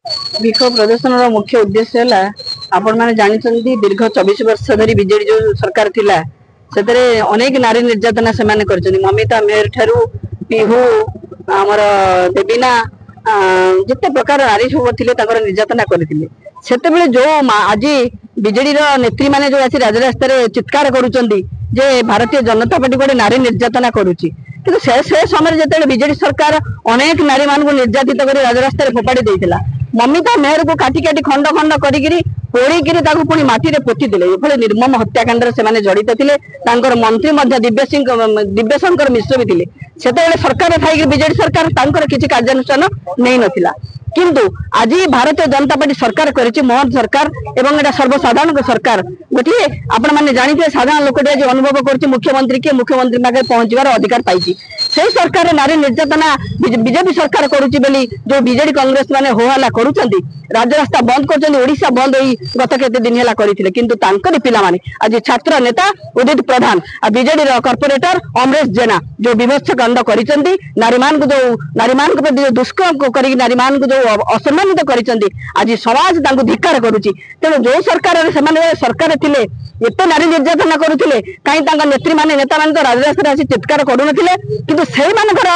विक्षोभ प्रदर्शन मुख्य उद्देश्य है आपण मैंने जानते दीर्घ 24 वर्ष धरी बीजेडी जो सरकार थिला से अनेक नारी निर्यातना से ममिता मेयर ठारू पिहू आमर देवीना जिते प्रकार नारी सब थे निर्यातना करते से जो आज बीजेडी नेत्री मैंने जो आज राजरास्त चित्कार करुँच भारतीय जनता पार्टी गोटे नारी निर्यातना करुच्ची कि से समय जो बीजेडी सरकार अनेक नारी मान निर्यातित कर राजरास्त फोपाड़ी देता ममिता मेयर को काटी काटी खंड खंड करी पोड़ी पुणी माटी पोती देले ये निर्मम हत्याकांड से जड़ित थे मंत्री दिव्यशंकर मिश्र भी थे से सरकार थी बीजेडी सरकार किसी कार्यानुष्ठान नहीं नथिला किंतु आज भारतीय जनता पार्टी सरकार करिछि मोहन सरकार एवं एटा सर्वसाधारण सरकार गोटे आपण माने जानिथे साधारण लोक जो अनुभव करछि मुख्यमंत्री के मुख्यमंत्री मागे पहुंचवार अधिकार पाइछि से सरकार नारी निर्यातना बीजेपी सरकार करुछि बेली जो बीजेडी कांग्रेस माने होहला करूछंती राजरास्ता बंद करछंती ओडिशा बंद होई गत केते दिन हला करिथिले किंतु तांकर पिला माने आज छात्र नेता उदित प्रधान आ बीजेडी रो कॉर्पोरेटर अमरेश जेना जो विभत्स कांड करिसंती नारी मान को प्रति दुष्कर्म करी नारी मान को जो असम्मानित करिसंती आज समाज तांको धिक्कार करूछि तेणु जो सरकार सरकार थिले एते नारी निर्यातना करुथिले काई तांका नेत्री माने नेता मान राजरास्ता आसी चित्कार करूनथिले किंतु सेई मानकर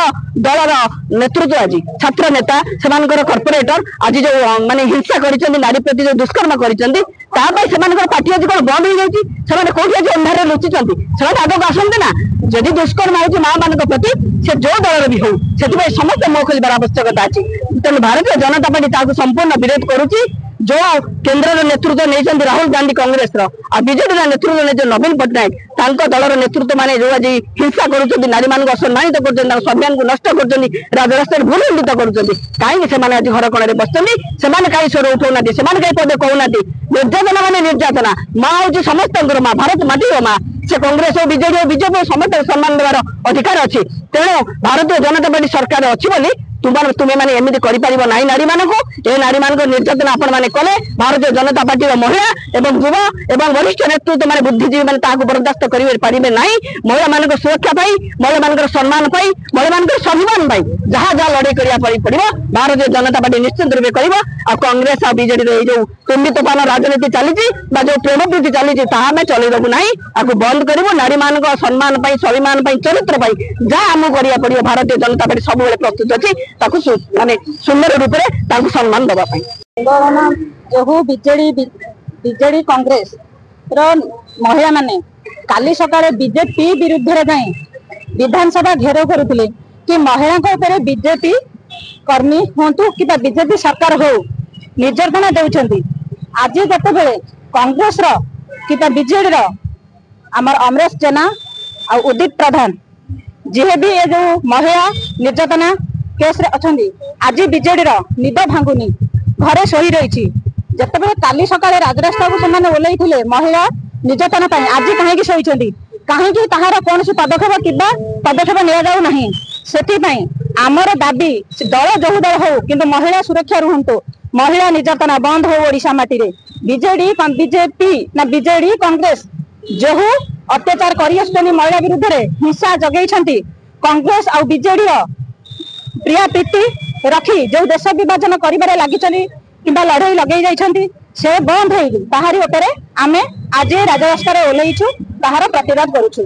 दलर नेतृत्व आज छात्र नेता सेमानकर कॉर्पोरेटर आज जो माने हिंसा करिसंती नारी प्रति जो दुष्कर्म करिसंती तापाई सेमानकर पार्टी आज कोन बंद हो जाईची सेमाने कोठी आज अंधारे लुचिसंती सेमाने आगो आसंते ना जदि दुष्कर्म होची मां मानक प्रति से जो दलर भी हो सेति समस्त मुख खोलिबार आवश्यकता अछि तेणु भारतीय जनता पार्टी ताकू संपूर्ण विरोध करुची जो केंद्र नेतृत्व नहीं राहुल गांधी कांग्रेस बीजेडी नेतृत्व नहीं नवीन पट्टनायक दलर नेतृत्व माने जो आज हिंसा कर नारी मान असम्मानित कर स्वाभिमान को नष्ट कर राजरास्ता भूलुंडित कर कहीं आज घर कण बसुँच से कहीं स्वर उठाऊना से कहीं पदे कहूना निर्यातना माने निर्यातना माँ हूँ समस्त माँ भारत माटी माँ से कांग्रेस और बीजेपी समस्त सम्मान देवार अधिकार अच्छी तेणु भारतीय जनता पार्टी सरकार अच्छी बोली तुम्हें माने एमती करिपारिबो नाही नारी मानकु ए नारी मानक निर्यातना आपण माने कले भारतीय जनता पार्टी महिला एवं युवा एवं वरिष्ठ नेतृत्व माने बुद्धिजीवी माने ताकु बर्दाश्त करिवे पारिबे नाही महिला मानक सुरक्षा पाई महिला मानक सम्मान पाई महिला मानक स्वाभिमान पाई जहाँ जहाँ लड़ाई करिया पड़िबो भारतीय जनता पार्टी निश्चित रूपे करिबो आ कांग्रेस आ बीजेडी रे जो कुंभितपान राजनीति चलीची बा जो प्रेम प्रीति चलीची ताहा में चलेबो नाही आकु बंद करिबो नारी मानक सम्मान पाई स्वाभिमान पाई चरित्र पाई जहाँ आमु करिया पड़िबो भारतीय जनता पार्टी सब बेले प्रस्तुत अछि माने सुंदर रूप से सम्मान दबा जो बीजेडी कांग्रेस महिला माने काली सकाळे बीजेपी विरुद्ध जाए विधानसभा घेराव करुले कि महिला बीजेपी कर्मी हूँ कि बीजेपी सरकार हो निर्यातना देउछंती आज जते बेले कांग्रेस कि बीजेडी आमर अमरेश जेना आ उदित प्रधान जी भी ये जो महिला निर्यातना केस रे अछंदी आज बीजेडी निद भांगुनी घरे सोई रही जिते काली सकाळे राजरास्ता को से ओल्लैथिले महिला निर्यातना आज कहीं शोचंदी कहीं ताहार कौन पदक्षेप नि जाऊ नहीं से आमर दाबी दल जो दल हो किंतु महिला सुरक्षा रुहतु महिला निर्यातना बंद हो ओडिशा माटी रे बीजेपी ना बीजेडी कांग्रेस जो अत्याचार कर महिला विरुद्ध हिंसा जगै कांग्रेस आ बीजेडी प्रिया प्रीति रखी जो देश विभाजन कर लगी लड़ई लगे जाइछंती से बंद हो ताहारी उपरे आमे आज राजरास्ता ओल्लैछु ताहार प्रतिरोध करूछु।